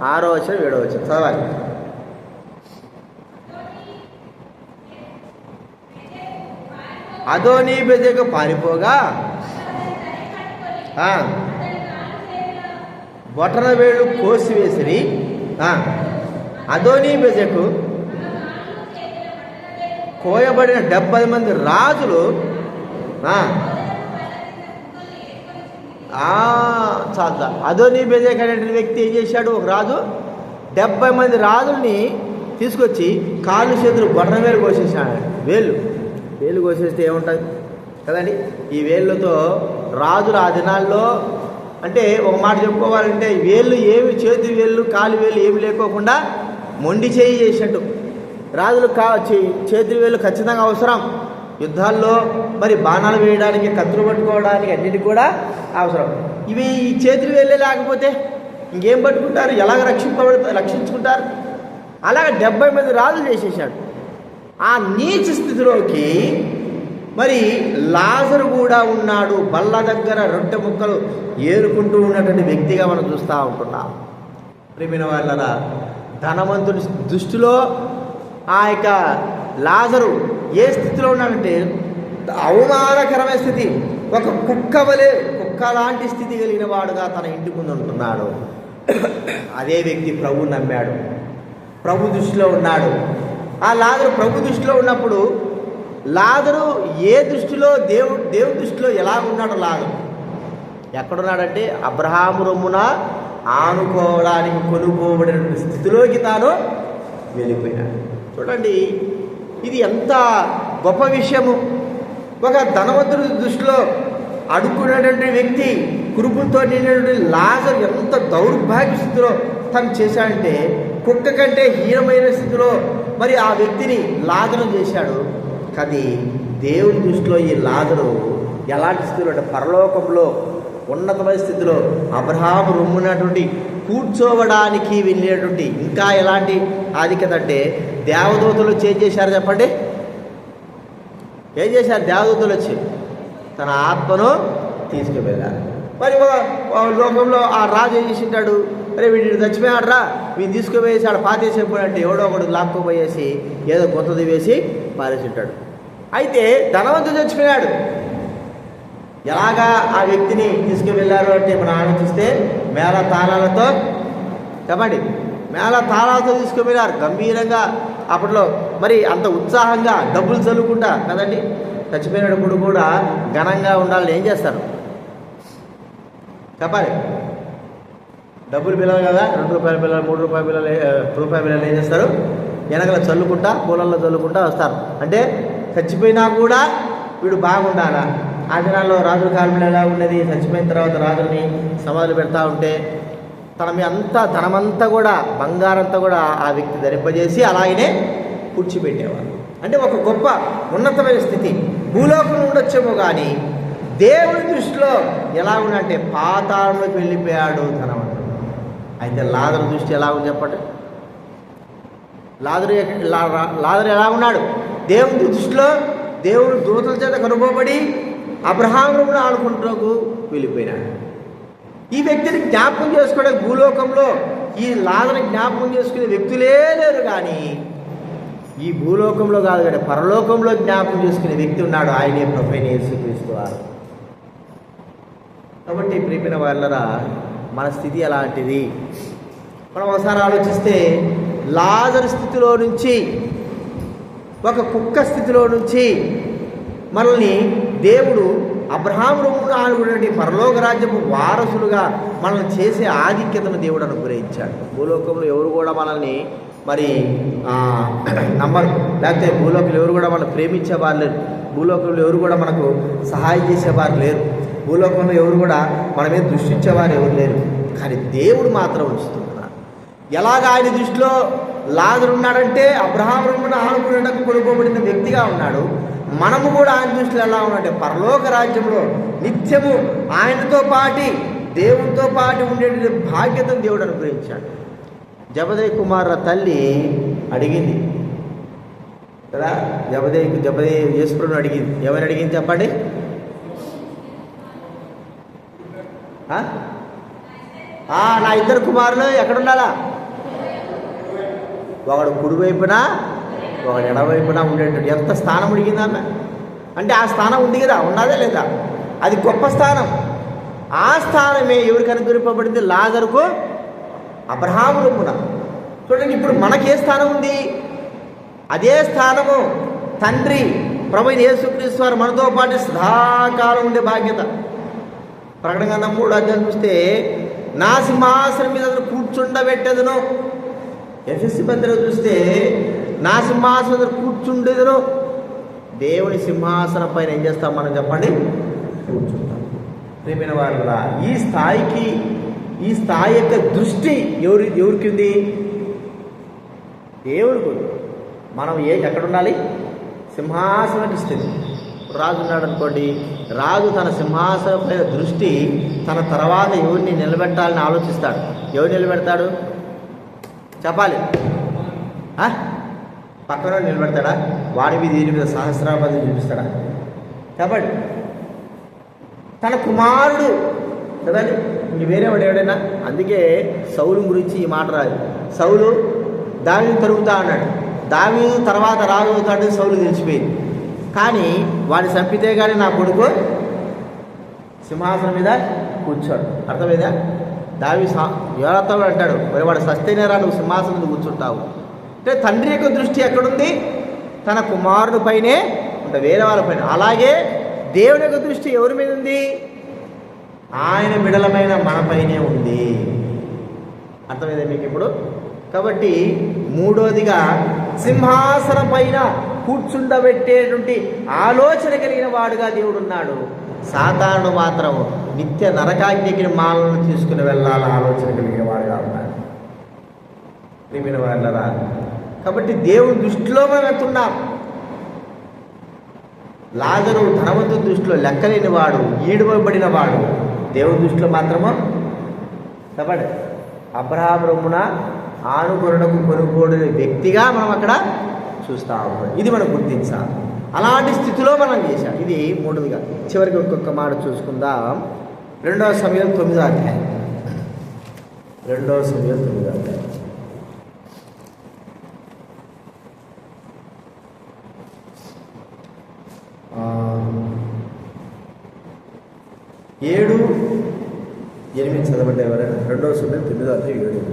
6వ వచనం 7వ వచనం చదవాలి. అదోనీ బెజెకు పారిపోగా బొటన వేళ్ళు కోసివేసిరి. అదోనీ బెజెకు కోయబడిన 70 మంది రాజులు చాలా. అదోనీ బెజెక్ అనే వ్యక్తి ఏం చేశాడు? ఒక రాజు 70 మంది రాజుల్ని తీసుకొచ్చి కాళ్ళు చేతులు బొటన వేలు కోసేసాడు. వేలు కోసేస్తే ఏముంటుంది కదండి? ఈ వేళ్ళతో రాజులు ఆ దినాల్లో, అంటే ఒక మాట చెప్పుకోవాలంటే, వేళ్ళు ఏమి, చేతి వేళ్ళు కాలు వేళ్ళు ఏమి లేకోకుండా మొండి చేయి చేసినట్టు. రాజులు చేతి వేళ్ళు ఖచ్చితంగా అవసరం. యుద్ధాల్లో మరి బాణాలు వేయడానికి, కత్తులు పట్టుకోవడానికి, అన్నిటికీ కూడా అవసరం. ఇవి ఈ చేతులు వేళ్ళే లేకపోతే ఇంకేం పట్టుకుంటారు? ఎలాగ రక్షించుకుంటారు? అలాగ 70 మంది రాజులు చేసేసాడు. ఆ నీచ స్థితిలోకి మరి లాజరు కూడా ఉన్నాడు. బల్ల దగ్గర రొట్టె ముక్కలు ఏరుకుంటూ ఉన్నటువంటి వ్యక్తిగా మనం చూస్తూ ఉంటున్నాం. ప్రియమైన వాళ్ళరా, ధనవంతుడి దృష్టిలో ఆ యొక్క లాజరు ఏ స్థితిలో ఉన్నాడంటే అవమానకరమైన స్థితి. ఒక కుక్క లాంటి స్థితి కలిగిన వాడుగా తన ఇంటి ముందు ఉంటున్నాడు. అదే వ్యక్తి ప్రభువు నమ్మాడు, ప్రభు దృష్టిలో ఉన్నాడు. ఆ లాజరు ప్రభు దృష్టిలో ఉన్నప్పుడు లాజరు ఏ దృష్టిలో, దేవుడి దృష్టిలో ఎలా ఉన్నాడు? లాజరు ఎక్కడున్నాడంటే అబ్రహాము రొమ్మున ఆనుకోవడానికి కొనుక్కోబడిన స్థితిలోకి తాను వెళ్ళిపోయినాడు. చూడండి, ఇది ఎంత గొప్ప విషయము. ఒక ధనవంతుడి దృష్టిలో అడుక్కునేటువంటి వ్యక్తి, కురుపులతో నిండినటువంటి లాజరు ఎంత దౌర్భాగ్య స్థితిలో తను చేశాడంటే, కుక్క కంటే హీనమైన స్థితిలో మరి ఆ వ్యక్తిని లాజరు చేశాడు. కానీ దేవుని దృష్టిలో ఈ లాజరు ఎలాంటి స్థితిలో అంటే పరలోకంలో ఉన్నతమైన స్థితిలో అబ్రహాము రొమ్మునటువంటి కూర్చోవడానికి వెళ్ళేటువంటి ఇంకా ఎలాంటి ఆధిక్యత అంటే, దేవదూతలు చేశారు చెప్పండి. ఏం చేశారు? దేవదూతలు వచ్చి తన ఆత్మను తీసుకువెళ్ళారు. మరి లోకంలో ఆ రాజు ఏం చేసింటాడు? అరే వీడిని చచ్చిపోయాడు రా, వీడిని తీసుకుపోయేసి ఆడ పాతేసిపోయాడంటే ఎవడో ఒకడు లాక్కోపోయేసి ఏదో గొంతది వేసి పారేసింటాడు. అయితే ధనవంతుడు చచ్చిపోయాడు. ఎలాగా ఆ వ్యక్తిని తీసుకువెళ్ళారు అంటే మనం ఆలోచిస్తే మేళ తాళాలతో, చెప్పండి, మేళ తాళాలతో తీసుకువెళ్ళారు. గంభీరంగా అప్పట్లో మరి అంత ఉత్సాహంగా డబ్బులు చల్లుకుంటా కదండి. చచ్చిపోయినప్పుడు కూడా ఘనంగా ఉండాలని ఏం చేస్తారు చెప్పాలి? డబ్బులు పిల్లలు కదా, 2 రూపాయల పిల్లలు, 3 రూపాయల పిల్లలు, రూపాయల పిల్లలు ఏం చేస్తారు? వెనకల చల్లుకుంటా, పూలల్లో చల్లుకుంటా వస్తారు. అంటే చచ్చిపోయినా కూడా వీడు బాగుండాలా. ఆ దినాల్లో రాజుల కాలంలో ఎలా ఉండేది? చచ్చిపోయిన తర్వాత రాజుని సమాధులు పెడతా ఉంటే ధనమంతా కూడా, బంగారంతా కూడా ఆ వ్యక్తి ధరింపజేసి అలాగనే కూర్చిపెట్టేవారు. అంటే ఒక గొప్ప ఉన్నతమైన స్థితి. భూలోకం ఉండొచ్చేమో కానీ దేవుని దృష్టిలో ఎలా ఉందంటే పాతాళంలోకి వెళ్ళిపోయాడు ధనవంతుడు. అయితే లాజరు దృష్టి ఎలా ఉంది చెప్పండి? లాజరు ఎలా ఉన్నాడు? దేవుని దృష్టిలో దేవుడు దూతల చేత కనుగొనబడి అబ్రహామును ఆడుకుంటూ వెళ్ళిపోయినాడు. ఈ వ్యక్తిని జ్ఞాపకం చేసుకోవడానికి భూలోకంలో ఈ లాజరుని జ్ఞాపకం చేసుకునే వ్యక్తులే లేరు. కానీ ఈ భూలోకంలో కాదు కానీ పరలోకంలో జ్ఞాపకం చేసుకునే వ్యక్తి ఉన్నాడు. ఆయనే ప్రభువైన యేసుక్రీస్తు వారు. కాబట్టి ప్రియమైన వాళ్ళరా, మన స్థితి ఎలాంటిది మనం ఒకసారి ఆలోచిస్తే, లాజరు స్థితిలో నుంచి, ఒక కుక్క స్థితిలో నుంచి మనల్ని దేవుడు అబ్రహాము రొమ్మున ఆనుకున్నటువంటి పరలోక రాజ్యపు వారసులుగా మనల్ని చేసే ఆధిక్యతను దేవుడు అనుగ్రహించాడు. భూలోకంలో ఎవరు కూడా మనల్ని మరి నమ్మరు, లేకపోతే భూలోకంలో ఎవరు కూడా మనల్ని ప్రేమించేవారు లేరు. భూలోకంలో ఎవరు కూడా మనకు సహాయం చేసేవారు లేరు. భూలోకంలో ఎవరు కూడా మన మీద దృష్టించేవారు ఎవరు లేరు. కానీ దేవుడు మాత్రం ఉంచుతున్నారు. ఎలాగ ఆయన దృష్టిలో లాజరు ఉన్నాడంటే అబ్రహాము రొమ్మున ఆనుకునేటకు కొనుక్కోబడిన వ్యక్తిగా ఉన్నాడు. మనము కూడా ఆయన దృష్టిలో ఎలా ఉన్నాడంటే పరలోక రాజ్యంలో నిత్యము ఆయనతో పాటి, దేవునితో పాటు ఉండేటువంటి భాగ్యతను దేవుడు అనుగ్రహించాడు. జబదయి కుమారుల తల్లి అడిగింది కదా, జబదయి యేసుప్రభుని అడిగింది. ఎవరిని అడిగింది చెప్పండి? నా 2 కుమారులు ఎక్కడుండాలా? ఒకడు కుడివైపున, ఒకడు ఎడవైపున ఉండేటట్టు. ఎంత స్థానం అడిగింది ఆమె అంటే ఆ స్థానం ఉంది కదా, ఉన్నదే లేదా? అది గొప్ప స్థానం. ఆ స్థానమే ఎవరికి అనుగ్రహింపబడింది? లాజరుకు, అబ్రహాము రొమ్మున. చూడండి, ఇప్పుడు మనకే స్థానం ఉంది? అదే స్థానము తండ్రి ప్రభువైన యేసుక్రీస్తు వారు మనతో పాటు సదాకాలం ఉండే బాధ్యత. ప్రకటన గ్రంథం 3వ అధ్యాయం చూస్తే, నా సింహాసనం మీద కూర్చుండబెట్టేదను. ఎఫెసీ పత్రిక చూస్తే, నా సింహాసనం మీద కూర్చుండేదను. దేవుని సింహాసనం పైన ఏం చేస్తాం మనం చెప్పండి? కూర్చుంటాం. ప్రియమైన వారులారా, ఈ స్థాయి యొక్క దృష్టి ఎవరికి ఉంది? దేవుడికి ఉంది. మనం ఎక్కడ ఉండాలి? సింహాసనానికి స్థితి. రాజు ఉన్నాడు అనుకోండి, రాజు తన సింహాసనం పైన దృష్టి తన తర్వాత ఎవరిని నిలబెట్టాలని ఆలోచిస్తాడు. ఎవరు నిలబెడతాడు చెప్పాలి? పక్కన నిలబెడతాడా? వాడి మీద దీని మీద సహస్రాపతి చూపిస్తాడా? చెప్పండి. తన కుమారుడు కదండి, ఇంక వేరేవాడు ఎవడైనా. అందుకే సౌలు గురించి ఈ మాట రాదు. సౌలు దావీదును తరుగుతా అన్నాడు. దావీదు తర్వాత రాజు అవుతాడు సౌలు తెలిసిపోయింది. కానీ వాడిని చంపితే కానీ నా కొడుకు సింహాసనం మీద కూర్చోడు. అర్థమైందా? యోనాతాను అంటాడు, మరి వాడు సస్తేనేరా నువ్వు సింహాసనం మీద కూర్చుంటావు అంటే తండ్రి యొక్క దృష్టి ఎక్కడుంది? తన కుమారుని పైనే అంటే వేరే వాళ్ళపైన. అలాగే దేవుని యొక్క దృష్టి ఎవరి మీద ఉంది? ఆయన బిడలమైన మనపైనే ఉంది. అర్థమైందా మీకు ఇప్పుడు? కాబట్టి మూడోదిగా సింహాసనం పైన కూర్చుండబెట్టేటువంటి ఆలోచన కలిగిన వాడుగా దేవుడు ఉన్నాడు. సాతాను మాత్రం నిత్య నరకాగ్నికి మాలను తీసుకుని వెళ్ళాలని ఆలోచన కలిగేవాడుగా ఉన్నాడు. ప్రియమైన వాళ్ళరా, కాబట్టి దేవుని దృష్టిలో మనం వెళ్తున్నాం. లాజరు ధనవంతుని దృష్టిలో లెక్కలేని వాడు, ఈడువబడిన వాడు. దేవుని దృష్టిలో మాత్రమో చెప్పండి, అబ్రహాము రొమ్మున ఆనుకొనుటకు కొనుగోడు వ్యక్తిగా మనం అక్కడ చూస్తూ ఉంటాం. ఇది మనం గుర్తించాలి. అలాంటి స్థితిలో మనం చేశాం. ఇది మూడవదిగా. చివరికి ఇంకొక మాట చూసుకుందాం. 2 సమూయేలు 9వ అధ్యాయం. 2 సమూయేలు 9వ అధ్యాయం. ఏడు 8 చదవండి ఎవరైనా. 2 సమూయేలు 9వ అధ్యాయం 7.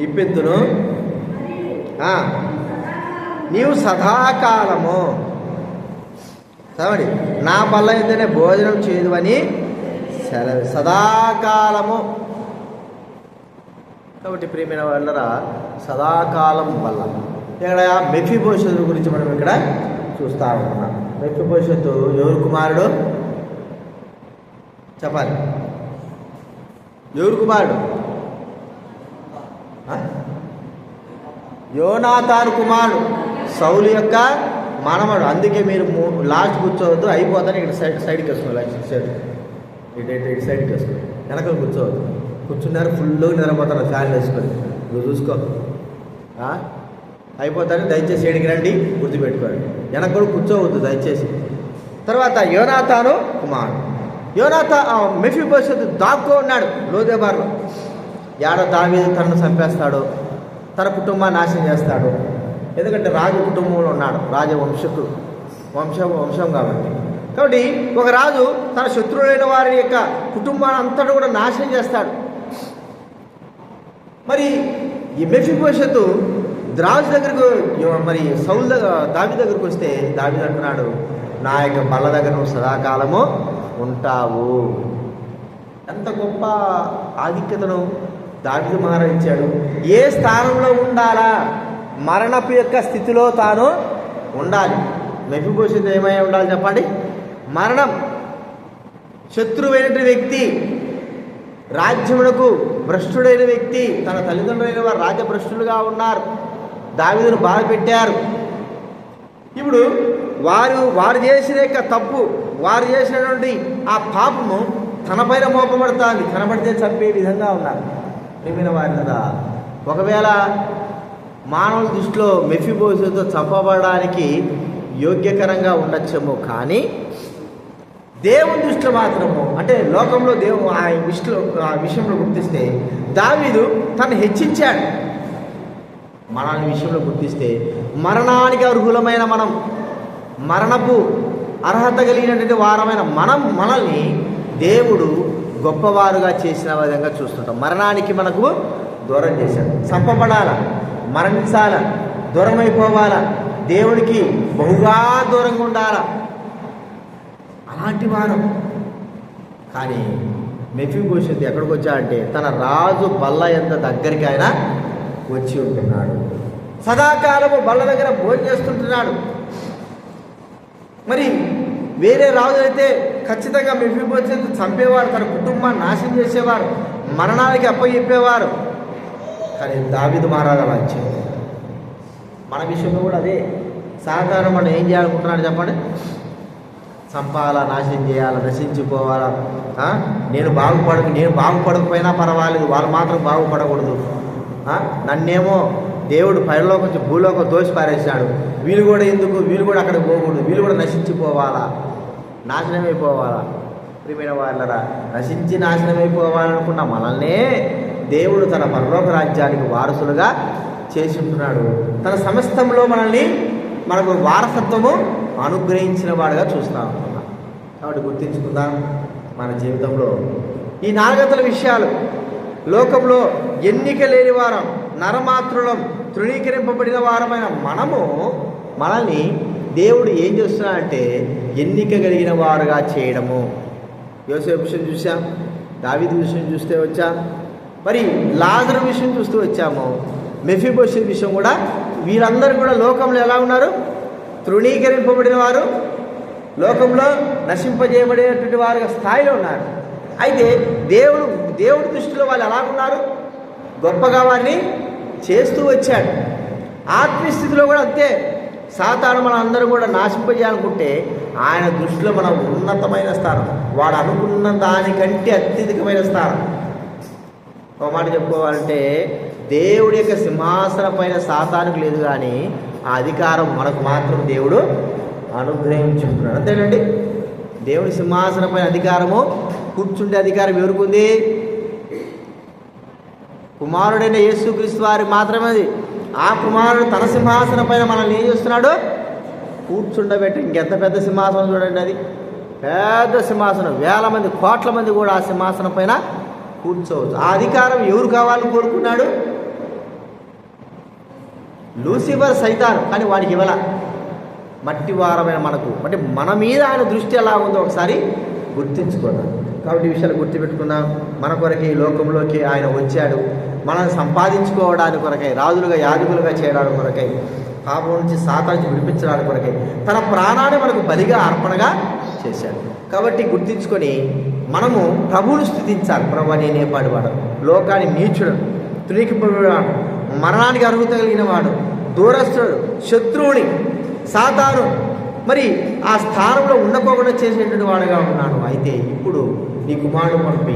ఇప్పెత్తును, నీవు సదాకాలము చదవండి, నా బల్ల ఎందనే భోజనం చేయదు అని సెలవు. సదాకాలము. కాబట్టి ప్రియమైన వాళ్ళరా, సదాకాలం వల్ల ఇక్కడ మెఫీబోషెతు గురించి మనం ఇక్కడ చూస్తూ ఉంటున్నాం. మెఫీబోషెతు ఎవరు కుమారుడు చెప్పాలి? ఎవరు కుమారుడు? యోనాతాను కుమారుడు, సౌలు యొక్క మనమడు. అందుకే మీరు లాస్ట్ కూర్చోవద్దు, అయిపోతాను. ఇక్కడ సైడ్కి వేసుకోవాలి. ఇటు సైడ్కి వేసుకోవాలి. వెనకలు కూర్చోవద్దు. కూర్చున్నారు, ఫుల్గా నిద్రపోతారు. ఫ్యాన్లు వేసుకొని నువ్వు చూసుకో, అయిపోతాను. దయచేసి ఏడికి రండి, గుర్తుపెట్టుకోండి. వెనక కూడా కూర్చోవద్దు దయచేసి. తర్వాత యోనాతాను కుమారుడు. మెఫీబోషెతు దాక్కో ఉన్నాడు లోదెబార్లో. ఏడో దావీదు తనను చంపేస్తాడు, తన కుటుంబాన్ని నాశనం చేస్తాడు. ఎందుకంటే రాజు కుటుంబంలో ఉన్నాడు, వంశం కాబట్టి ఒక రాజు తన శత్రువులైన వారి యొక్క కుటుంబాన్ని అంతటా కూడా నాశనం చేస్తాడు. మరి ఈ మెఫీబోషెతు రాజు దగ్గరకు, మరి సౌలు దావీదు దగ్గరకు వస్తే దావీదు అంటున్నాడు, నా యొక్క బల్ల దగ్గర నువ్వు సదాకాలము ఉంటావు. ఎంత గొప్ప ఆధిక్యతను దావీదు మహారాజు ఇచ్చాడు. ఏ స్థానంలో ఉండాలా? మరణపు యొక్క స్థితిలో తాను ఉండాలి. మెఫీబోషెతు ఏమై ఉండాలి చెప్పండి? మరణం. శత్రువైన వ్యక్తి, రాజ్యమునకు భ్రష్టుడైన వ్యక్తి. తన తల్లిదండ్రులైన వారు రాజ్యభ్రష్టులుగా ఉన్నారు, దావీదును బాధ పెట్టారు. ఇప్పుడు వారు చేసిన యొక్క తప్పు, వారు చేసినటువంటి ఆ పాపము తనపైన మోపబడుతుంది. కనబడితే చంపే విధంగా ఉన్నారు. ప్రియమైన వారి కదా, ఒకవేళ మానవుల దృష్టిలో మెఫీబోషెతు చంపబడడానికి యోగ్యకరంగా ఉండొచ్చేమో, కానీ దేవుని దృష్టిలో మాత్రము, అంటే లోకంలో ఆ విషయంలో గుర్తిస్తే దావీదు తను హెచ్చించాడు. మనల్ని విషయంలో గుర్తిస్తే మరణానికి అర్హులమైన మనం, మరణపు అర్హత కలిగినటువంటి వారమైన మనల్ని దేవుడు గొప్పవారుగా చేసిన విధంగా చూస్తుంటాం. మరణానికి మనకు దూరం చేశాడు. చంపబడాల, మరణించాల, దూరమైపోవాల, దేవుడికి బహుగా దూరంగా ఉండాల, అలాంటి వారం. కానీ మెఫీబోషెతు ఎక్కడికి వచ్చాడంటే తన రాజు బల్ల ఎంత దగ్గరికి ఆయన వచ్చి ఉంటున్నాడు. సదాకాలము బల్ల దగ్గర భోజనం చేస్తుంటున్నాడు. మరి వేరే రాజు అయితే ఖచ్చితంగా మెఫీబోషెతు చంపేవారు, తన కుటుంబాన్ని నాశనం చేసేవారు, మరణానికి అప్పచెప్పేవారు. కానీ దావీదు మహారాజు అలా ఇచ్చాడు. మన విషయంలో కూడా అదే. సాధారణ మనం ఏం చేయాలనుకుంటున్నాడు చెప్పండి? చంపాలా, నాశనం చేయాలా, నశించిపోవాలా. నేను బాగుపడకపోయినా పర్వాలేదు, వాళ్ళు మాత్రం బాగుపడకూడదు. నన్నేమో దేవుడు పైలోకి వచ్చి భూలోకి దోసి పారేశాడు, వీళ్ళు కూడా ఎందుకు, వీళ్ళు కూడా అక్కడికి పోకూడదు, వీళ్ళు కూడా నశించిపోవాలా, నాశనమైపోవాలా. ప్రియమైన వాళ్ళరా, నశించి నాశనమైపోవాలనుకున్న మనల్నే దేవుడు తన పరలోక రాజ్యానికి వారసులుగా చేసి ఉంటున్నాడు. తన సమస్తంలో మనకు వారసత్వము అనుగ్రహించిన వాడుగా చూస్తూ ఉంటున్నాం. కాబట్టి గుర్తించుకుందాం మన జీవితంలో ఈ 4 విషయాలు. లోకంలో ఎన్నిక లేని వారం, నరమాత్రులం, తృణీకరింపబడిన వారమైన మనల్ని దేవుడు ఏం చేస్తున్నాడంటే ఎన్నిక కలిగిన వారుగా చేయడము. యోసేపు విషయం చూసాం, దావీదు విషయం చూస్తే వచ్చాం, మరి లాజరు విషయం చూస్తూ వచ్చాము, మెఫీబోషెతు విషయం కూడా. వీరందరూ కూడా లోకంలో ఎలా ఉన్నారు? తృణీకరింపబడిన వారు, లోకంలో నశింపజేయబడేటువంటి వారు స్థాయిలో ఉన్నారు. అయితే దేవుడి దృష్టిలో వాళ్ళు ఎలా ఉన్నారు? గొప్పగా వారిని చేస్తూ వచ్చాడు. ఆత్మీయ స్థితిలో కూడా అంతే. సాతాను మనం అందరూ కూడా నాశింపజేయాలనుకుంటే ఆయన దృష్టిలో మనం ఉన్నతమైన స్థానం, వాడు అనుకున్న దానికంటే అత్యధికమైన స్థానం. ఒక మాట చెప్పుకోవాలంటే దేవుడి యొక్క సింహాసనం పైన సాతానుకు లేదు, కానీ ఆ అధికారం మనకు మాత్రం దేవుడు అనుగ్రహించుకున్నాడు. అంతేనండి. దేవుడి సింహాసనం పైన అధికారము, కూర్చుండే అధికారం ఎవరుకుంది? కుమారుడైన యేసుక్రీస్తు వారికి మాత్రమే అది. ఆ కుమారుడు తన సింహాసనం పైన మనల్ని ఏం చేస్తున్నాడు? కూర్చుండబెట్టి. ఇంకెంత పెద్ద సింహాసనం చూడండి, అది పెద్ద సింహాసనం. వేల మంది, కోట్ల మంది కూడా ఆ సింహాసనం పైన కూర్చోవచ్చు. ఆ అధికారం ఎవరు కావాలని కోరుకున్నాడు? లూసిఫర్, సైతాను. కానీ వాడికి ఇవ్వాల. మట్టి వారమైన మనకు, అంటే మన మీద ఆయన దృష్టి ఎలా ఉందో ఒకసారి గుర్తించుకోవడం. కాబట్టి ఈ విషయాలు గుర్తుపెట్టుకుందాం. మన కొరకే ఈ లోకంలోకి ఆయన వచ్చాడు, మనల్ని సంపాదించుకోవడానికి కొరకై, రాజులుగా యాజకులుగా చేయడానికి కొరకై, పాపం నుంచి సాతాను విడిపించడానికి కొరకై తన ప్రాణాన్ని మనకు బలిగా అర్పణగా చేశాడు. కాబట్టి గుర్తించుకొని మనము ప్రభువును స్తుతించాలి. ప్రభు నేనే పాడువాడు, లోకాన్ని నీచుడు, తృణీకింపబడినవాడు, మరణానికి అర్హత కలిగిన వాడు, దూరస్తుడు, శత్రువుని, సాతాను మరి ఆ స్థానంలో ఉండకోకుండా చేసేటువంటి వాడుగా ఉన్నాను. అయితే ఇప్పుడు నీ కుమారుడు పంపి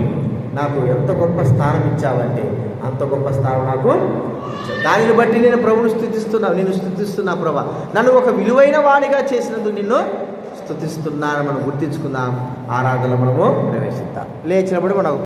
నాకు ఎంత గొప్ప స్థానం ఇచ్చావంటే అంత గొప్ప స్థానం నాకు ఇచ్చావు. దానిని బట్టి నేను ప్రభువును స్తుతిస్తున్నా ప్రభా. నన్ను ఒక విలువైన వాడిగా చేసినందుకు నిన్ను స్తుతిస్తున్నాను. మనం గుర్తించుకుందాం. ఆరాధనలో మనము ప్రవేశిద్దాం. లేచినప్పుడు మనం